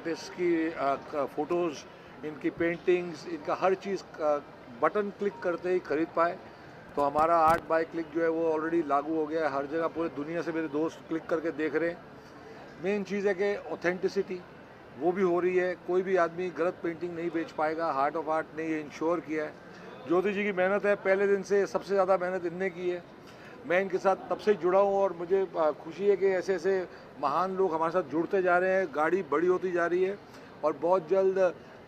Artist की photos, इनकी paintings, इनका हर चीज़ बटन क्लिक करते ही खरीद पाए। तो हमारा आर्ट बाय क्लिक जो है वो ऑलरेडी लागू हो गया है हर जगह, पूरी दुनिया से मेरे दोस्त क्लिक करके देख रहे हैं। मेन चीज़ है कि ऑथेंटिसिटी वो भी हो रही है, कोई भी आदमी गलत पेंटिंग नहीं बेच पाएगा। हार्ट ऑफ आर्ट ने ये इंश्योर किया है। ज्योति जी की मेहनत है, पहले दिन से सबसे ज़्यादा मेहनत इनने की है। मैं इनके साथ तब से जुड़ा हूँ और मुझे खुशी है कि ऐसे ऐसे महान लोग हमारे साथ जुड़ते जा रहे हैं। गाड़ी बड़ी होती जा रही है और बहुत जल्द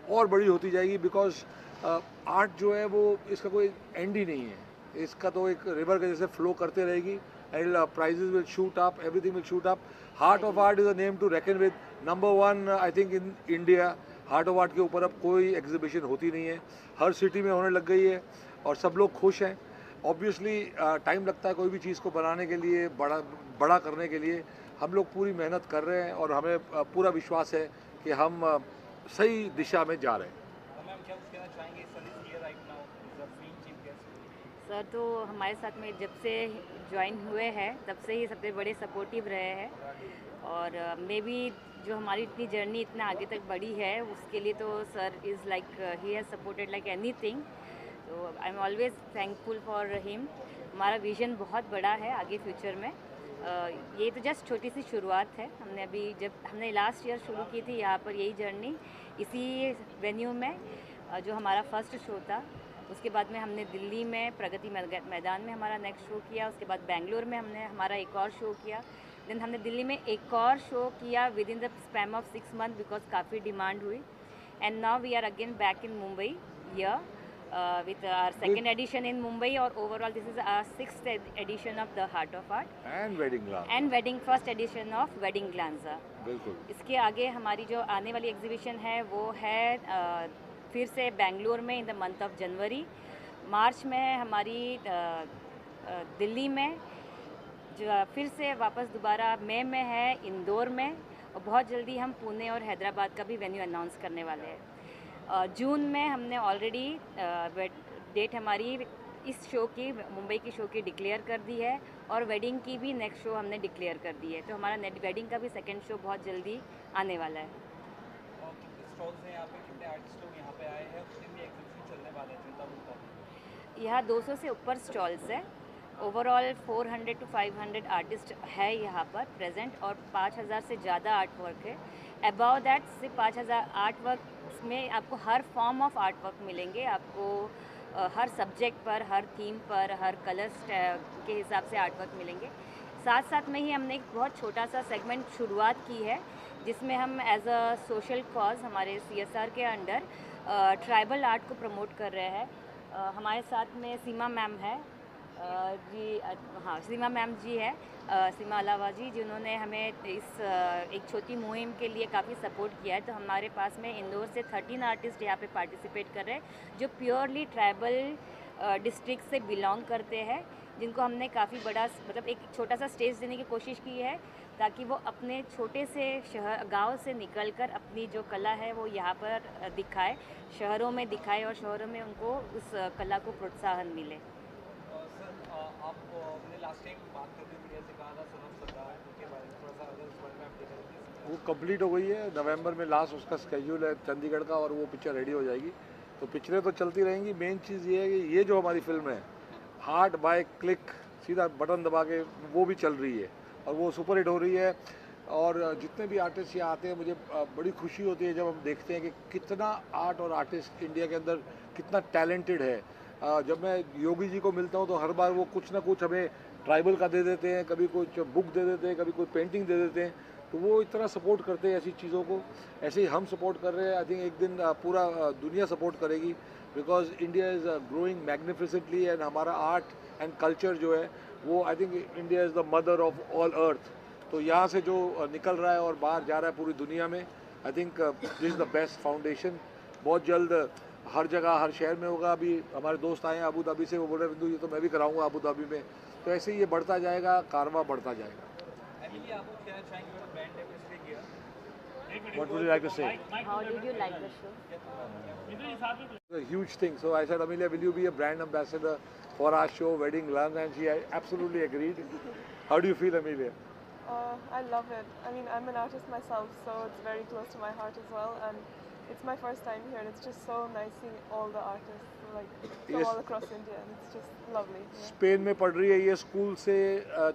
और बड़ी होती जाएगी, बिकॉज आर्ट जो है वो इसका कोई एंड ही नहीं है। इसका तो एक रिवर के जैसे फ्लो करते रहेगी and prices will shoot up, everything will shoot up. Heart of Art is a name to reckon with. Number 1 I think in India. Heart of Art के ऊपर अब कोई एग्जीबिशन होती नहीं है, हर सिटी में होने लग गई है और सब लोग खुश हैं। ऑब्वियसली टाइम लगता है कोई भी चीज़ को बनाने के लिए, बड़ा करने के लिए। हम लोग पूरी मेहनत कर रहे हैं और हमें पूरा विश्वास है कि हम सही दिशा में जा रहे हैं। सर तो हमारे साथ में जब से ज्वाइन हुए हैं तब से ही सबसे बड़े सपोर्टिव रहे हैं, और मे बी जो हमारी इतनी जर्नी इतना आगे तक बढ़ी है उसके लिए तो sir is like he has supported like anything. तो I am always thankful for him. हमारा विज़न बहुत बड़ा है आगे फ्यूचर में। ये तो जस्ट छोटी सी शुरुआत है। हमने अभी जब हमने लास्ट ईयर शुरू की थी यहाँ पर यही जर्नी, इसी वेन्यू में जो हमारा फर्स्ट शो था। उसके बाद में हमने दिल्ली में प्रगति मैदान में हमारा नेक्स्ट शो किया। उसके बाद बेंगलोर में हमने हमारा एक और शो किया। देन हमने दिल्ली में एक और शो किया with in the span of 6 month, because काफ़ी डिमांड हुई। And now we are again back in Mumbai with our second edition in Mumbai, or overall this is our 6th edition of the Heart of Art and Wedding Glanza, and wedding first edition of Wedding Glanza। बिल्कुल। इसके आगे हमारी जो आने वाली exhibition है वो है फिर से बेंगलोर में in the month of January. March में है हमारी दिल्ली में, जो फिर से वापस दोबारा मई में है इंदौर में, और बहुत जल्दी हम पुणे और हैदराबाद का भी वेन्यू अनाउंस करने वाले हैं। जून में हमने ऑलरेडी डेट हमारी इस शो की, मुंबई की शो की डिक्लेयर कर दी है, और वेडिंग की भी नेक्स्ट शो हमने डिक्लेयर कर दी है। तो हमारा नेट वेडिंग का भी सेकंड शो बहुत जल्दी आने वाला है। यहाँ 200 से ऊपर स्टॉल्स है। ओवरऑल 400 to 500 आर्टिस्ट है यहाँ पर प्रेजेंट, और 5000 से ज़्यादा आर्ट वर्क है। अबाउ दैट सिर्फ 5000 आर्ट वर्क में आपको हर फॉर्म ऑफ आर्ट वर्क मिलेंगे। आपको हर सब्जेक्ट पर, हर थीम पर, हर कलर्स के हिसाब से आर्ट वर्क मिलेंगे। साथ साथ में ही हमने एक बहुत छोटा सा सेगमेंट शुरुआत की है जिसमें हम एज अ सोशल कॉज हमारे CSR के अंडर ट्राइबल आर्ट को प्रमोट कर रहे हैं। हमारे साथ में सीमा मैम है जी, हाँ सीमा मैम जी है, सीमा अलावा जी, जिन्होंने हमें इस एक छोटी मुहिम के लिए काफ़ी सपोर्ट किया है। तो हमारे पास में इंदौर से 13 आर्टिस्ट यहाँ पे पार्टिसिपेट कर रहे हैं जो प्योरली ट्राइबल डिस्ट्रिक्ट से बिलोंग करते हैं, जिनको हमने काफ़ी बड़ा मतलब एक छोटा सा स्टेज देने की कोशिश की है ताकि वो अपने छोटे से शहर गांव से निकलकर अपनी जो कला है वो यहाँ पर दिखाए, शहरों में दिखाए, और शहरों में उनको उस कला को प्रोत्साहन मिले। आपने लास्ट टाइम बात करते मीडिया से कहा था सनम सरदार के बारे में, थोड़ा सा अगर इस बारे में आप डिटेल। वो कंप्लीट हो गई है, नवंबर में लास्ट उसका स्केड्यूल है चंडीगढ़ का, और वो पिक्चर रेडी हो जाएगी। तो पिक्चरें तो चलती रहेंगी। मेन चीज़ ये है कि ये जो हमारी फिल्म है हार्ट बाय क्लिक, सीधा बटन दबा के, वो भी चल रही है और वो सुपर हिट हो रही है। और जितने भी आर्टिस्ट यहाँ आते हैं मुझे बड़ी खुशी होती है जब हम देखते हैं कि कितना आर्ट और आर्टिस्ट इंडिया के अंदर कितना टैलेंटेड है। जब मैं योगी जी को मिलता हूँ तो हर बार वो कुछ ना कुछ हमें ट्राइबल का दे देते हैं, कभी कुछ बुक दे देते हैं, कभी कोई पेंटिंग दे देते हैं। तो वो इतना सपोर्ट करते हैं ऐसी चीज़ों को, ऐसे ही हम सपोर्ट कर रहे हैं। आई थिंक एक दिन पूरा दुनिया सपोर्ट करेगी, because India is growing magnificently, and हमारा आर्ट एंड कल्चर जो है वो I think India is the mother of all अर्थ। तो यहाँ से जो निकल रहा है और बाहर जा रहा है पूरी दुनिया में, I think this is the best foundation. बहुत जल्द हर जगह हर शहर में होगा। अभी हमारे दोस्त आए हैं अबू धाबी से, वो बोल रहे बिंदु ये तो मैं भी कराऊंगा अबू धाबी में। तो ऐसे ही ये बढ़ता जाएगा, कारवा बढ़ता जाएगा। What would you like to say? How did you like the show? It's a huge thing. So I said, Amelia, will you be a brand ambassador for our show, Wedding Glanza? And she absolutely agreed. How do you feel, Amelia? I love it. I mean, I'm an artist myself, so it's very close to my heart as well. And it's my first time here, and it's just so nice seeing all the artists like from Yes. all across India, and it's just lovely. Yeah. Spain में पढ़ रही है ये, school से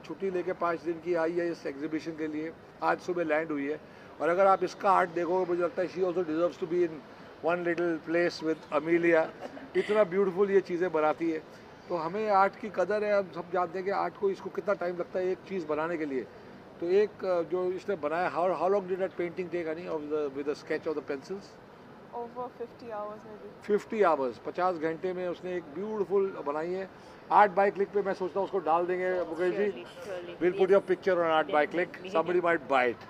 छुट्टी लेके 5 दिन की आई है इस एग्जीबिशन के लिए। आज सुबह लैंड हुई है, और अगर आप इसका आर्ट देखोगे मुझे लगता है she also deserves to be in one little place with Amelia. इतना ब्यूटीफुल ये चीज़ें बनाती है। तो हमें आर्ट की कदर है, हम सब जानते हैं कि आर्ट को इसको कितना टाइम लगता है एक चीज़ बनाने के लिए। तो एक जो इसने बनाया, how long did that painting take any of the with the sketch of the pencils? Over 50 hours maybe. 50 hours, 50 घंटे में उसने एक ब्यूटीफुल बनाई है। आर्ट बाय क्लिक पे मैं सोचता हूँ उसको डाल देंगे Mukesh ji. Surely, We'll put your picture on Art by Click. Definitely. Somebody might buy it.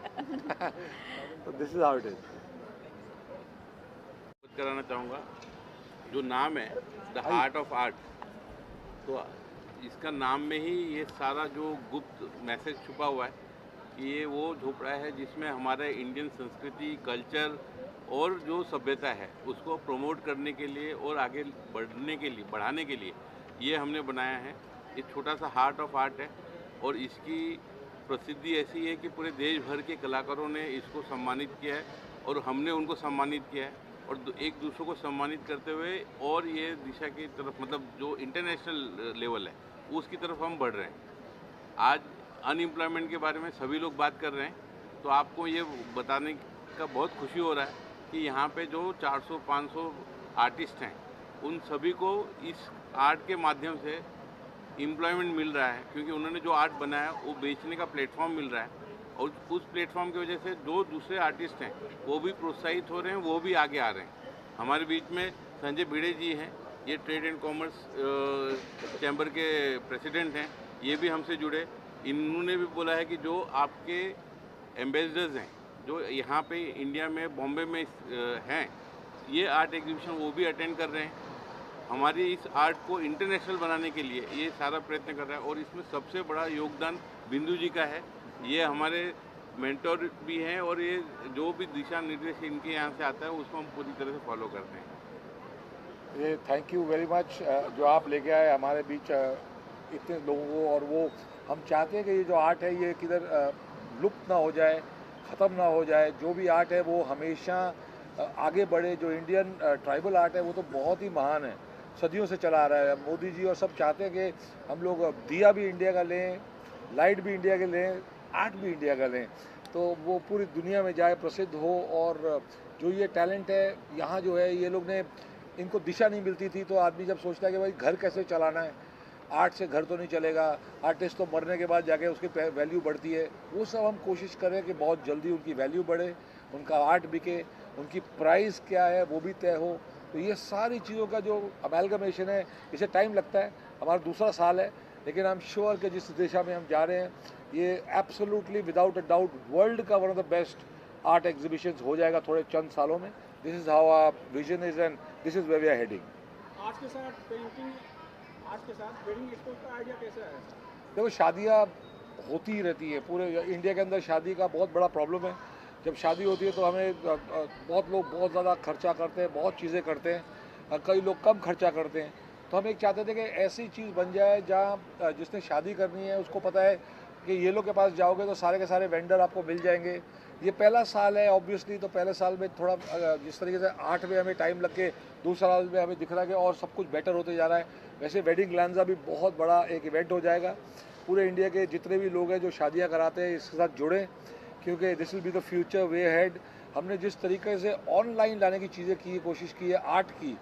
So this is how it is. कराना चाहूँगा, जो नाम है द आर्ट ऑफ आर्ट, तो इसका नाम में ही ये सारा जो गुप्त मैसेज छुपा हुआ है कि ये वो झोपड़ा है जिसमें हमारे इंडियन संस्कृति, कल्चर और जो सभ्यता है उसको प्रमोट करने के लिए और आगे बढ़ाने के लिए ये हमने बनाया है। ये छोटा सा हार्ट ऑफ आर्ट है, और इसकी प्रसिद्धि ऐसी है कि पूरे देश भर के कलाकारों ने इसको सम्मानित किया है, और हमने उनको सम्मानित किया है, और एक दूसरे को सम्मानित करते हुए और ये दिशा की तरफ, मतलब जो इंटरनेशनल लेवल है उसकी तरफ हम बढ़ रहे हैं। आज अनएम्प्लॉयमेंट के बारे में सभी लोग बात कर रहे हैं, तो आपको ये बताने का बहुत खुशी हो रहा है कि यहाँ पे जो 400-500 आर्टिस्ट हैं उन सभी को इस आर्ट के माध्यम से एम्प्लॉयमेंट मिल रहा है, क्योंकि उन्होंने जो आर्ट बनाया वो बेचने का प्लेटफॉर्म मिल रहा है, और उस प्लेटफॉर्म की वजह से जो दूसरे आर्टिस्ट हैं वो भी प्रोत्साहित हो रहे हैं, वो भी आगे आ रहे हैं। हमारे बीच में संजय भिड़े जी हैं, ये ट्रेड एंड कॉमर्स चैम्बर के प्रेसिडेंट हैं, ये भी हमसे जुड़े। इन्होंने भी बोला है कि जो आपके एम्बेसडर्स हैं जो यहाँ पे इंडिया में बॉम्बे में हैं, ये आर्ट एग्जीबिशन वो भी अटेंड कर रहे हैं। हमारी इस आर्ट को इंटरनेशनल बनाने के लिए ये सारा प्रयत्न कर रहा है, और इसमें सबसे बड़ा योगदान बिंदु जी का है। ये हमारे मेंटोर भी हैं, और ये जो भी दिशा निर्देश इनके यहाँ से आता है उसको हम पूरी तरह से फॉलो करते हैं। ये थैंक यू वेरी मच जो आप लेके आए हमारे बीच इतने लोगों को, और वो हम चाहते हैं कि ये जो आर्ट है ये किधर लुप्त ना हो जाए, ख़त्म ना हो जाए। जो भी आर्ट है वो हमेशा आगे बढ़े। जो इंडियन ट्राइबल आर्ट है वो तो बहुत ही महान है, सदियों से चला आ रहा है। मोदी जी और सब चाहते हैं कि हम लोग दिया भी इंडिया का लें, लाइट भी इंडिया के लें, आर्ट भी इंडिया का लें, तो वो पूरी दुनिया में जाए, प्रसिद्ध हो। और जो ये टैलेंट है यहाँ जो है, ये लोग ने, इनको दिशा नहीं मिलती थी, तो आदमी जब सोचता है कि भाई घर कैसे चलाना है, आर्ट से घर तो नहीं चलेगा, आर्टिस्ट तो मरने के बाद जाके उसकी वैल्यू बढ़ती है। वो सब हम कोशिश करें कि बहुत जल्दी उनकी वैल्यू बढ़े, उनका आर्ट बिके, उनकी प्राइस क्या है वो भी तय हो। तो ये सारी चीज़ों का जो अमेलगमेशन है, इसे टाइम लगता है। हमारा दूसरा साल है, लेकिन आई एम श्योर कि जिस दिशा में हम जा रहे हैं ये absolutely without a doubt world का one of the best art exhibitions हो जाएगा थोड़े चंद सालों में। This is how our vision is and this is where we are heading. Art के साथ पेंटिंग, आर्ट के साथ वेडिंग एक्सपो का आइडिया कैसे आया? देखो, शादियाँ होती ही रहती है पूरे इंडिया के अंदर। शादी का बहुत बड़ा प्रॉब्लम है। जब शादी होती है तो हमें बहुत लोग बहुत ज़्यादा खर्चा करते हैं, बहुत चीज़ें करते हैं, कई लोग कम खर्चा करते हैं। तो हम एक चाहते थे कि ऐसी चीज़ बन जाए जहाँ जिसने शादी करनी है उसको पता है कि ये लोग के पास जाओगे तो सारे के सारे वेंडर आपको मिल जाएंगे। ये पहला साल है ऑब्वियसली, तो पहले साल में थोड़ा जिस तरीके से आर्ट में हमें टाइम लग के दूसरा साल में हमें दिख रहा है कि और सब कुछ बेटर होते जा रहा है। वैसे वेडिंग ग्लैंजा भी बहुत बड़ा एक इवेंट हो जाएगा। पूरे इंडिया के जितने भी लोग हैं जो शादियाँ कराते हैं इसके साथ जुड़ें, क्योंकि this will be the future way head. हमने जिस तरीके से ऑनलाइन लाने की चीज़ें की, कोशिश की है आर्ट की,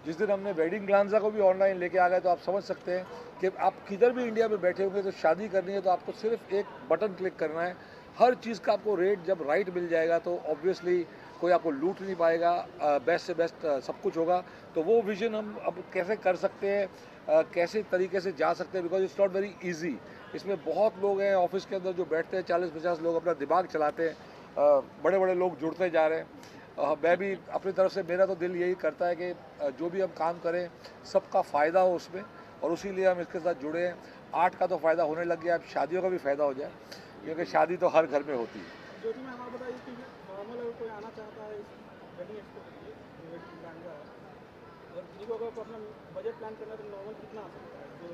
जिस दिन हमने वेडिंग ग्लांजा को भी ऑनलाइन लेके आ गए, तो आप समझ सकते हैं कि आप किधर भी इंडिया में बैठे होंगे तो शादी करनी है तो आपको सिर्फ एक बटन क्लिक करना है। हर चीज़ का आपको रेट जब राइट मिल जाएगा तो ऑब्वियसली कोई आपको लूट नहीं पाएगा, बेस्ट से बेस्ट सब कुछ होगा। तो वो विजन हम अब कैसे कर सकते हैं, कैसे तरीके से जा सकते हैं, because it's not very easy. इसमें बहुत लोग हैं ऑफिस के अंदर जो बैठते हैं, 40-50 लोग अपना दिमाग चलाते हैं, बड़े बड़े लोग जुड़ते जा रहे हैं। मैं भी अपनी तरफ से, मेरा तो दिल यही करता है कि जो भी हम काम करें सबका फ़ायदा हो उसमें, और उसी लिए हम इसके साथ जुड़े हैं। आर्ट का तो फ़ायदा होने लग गया, अब शादियों का भी फ़ायदा हो जाए, क्योंकि शादी तो हर घर में होती है। ज्योति मैम, आप बताइए कि नॉर्मल अगर कोई आना चाहता है इस वेडिंग एक्सपो के लिए, वेडिंग प्लान का, और किसी को अगर अपना बजट प्लान करना है तो नॉर्मल कितना आ सकता है जो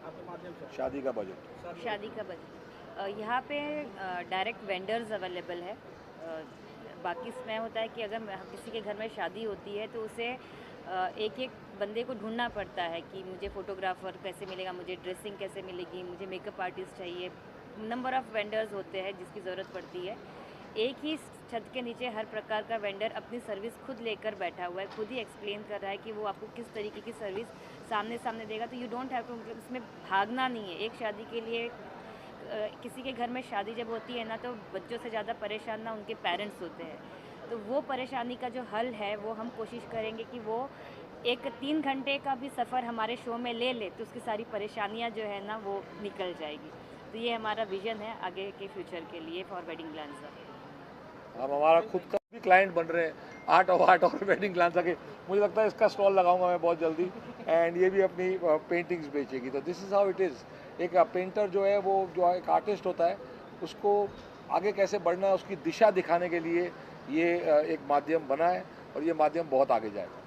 आपके माध्यम से? शादी का बजट शादी का बजट यहाँ पे डायरेक्ट वेंडर्स अवेलेबल है। बाकी इसमें होता है कि अगर किसी के घर में शादी होती है तो उसे एक एक बंदे को ढूंढना पड़ता है कि मुझे फ़ोटोग्राफ़र कैसे मिलेगा, मुझे ड्रेसिंग कैसे मिलेगी, मुझे मेकअप आर्टिस्ट चाहिए। नंबर ऑफ़ वेंडर्स होते हैं जिसकी ज़रूरत पड़ती है। एक ही छत के नीचे हर प्रकार का वेंडर अपनी सर्विस खुद लेकर बैठा हुआ है, खुद ही एक्सप्लेन कर रहा है कि वो आपको किस तरीके की सर्विस सामने देगा। तो यू डोंट हैव टू, मतलब इसमें भागना नहीं है। एक शादी के लिए किसी के घर में शादी जब होती है ना, तो बच्चों से ज़्यादा परेशान ना उनके पेरेंट्स होते हैं। तो वो परेशानी का जो हल है वो हम कोशिश करेंगे कि वो एक 3 घंटे का भी सफ़र हमारे शो में ले ले तो उसकी सारी परेशानियाँ जो है ना वो निकल जाएगी। तो ये हमारा विज़न है आगे के फ्यूचर के लिए फॉर वेडिंग ग्लांजा। हम हमारा खुद का भी क्लाइंट बन रहे हैं, आर्ट और वेडिंग ग्लांजा के। मुझे लगता है इसका स्टॉल लगाऊंगा मैं बहुत जल्दी, एंड ये भी अपनी पेंटिंग्स बेचेगी। तो this is how it is. एक पेंटर जो है वो जो एक आर्टिस्ट होता है उसको आगे कैसे बढ़ना है उसकी दिशा दिखाने के लिए ये एक माध्यम बना है, और ये माध्यम बहुत आगे जाएगा।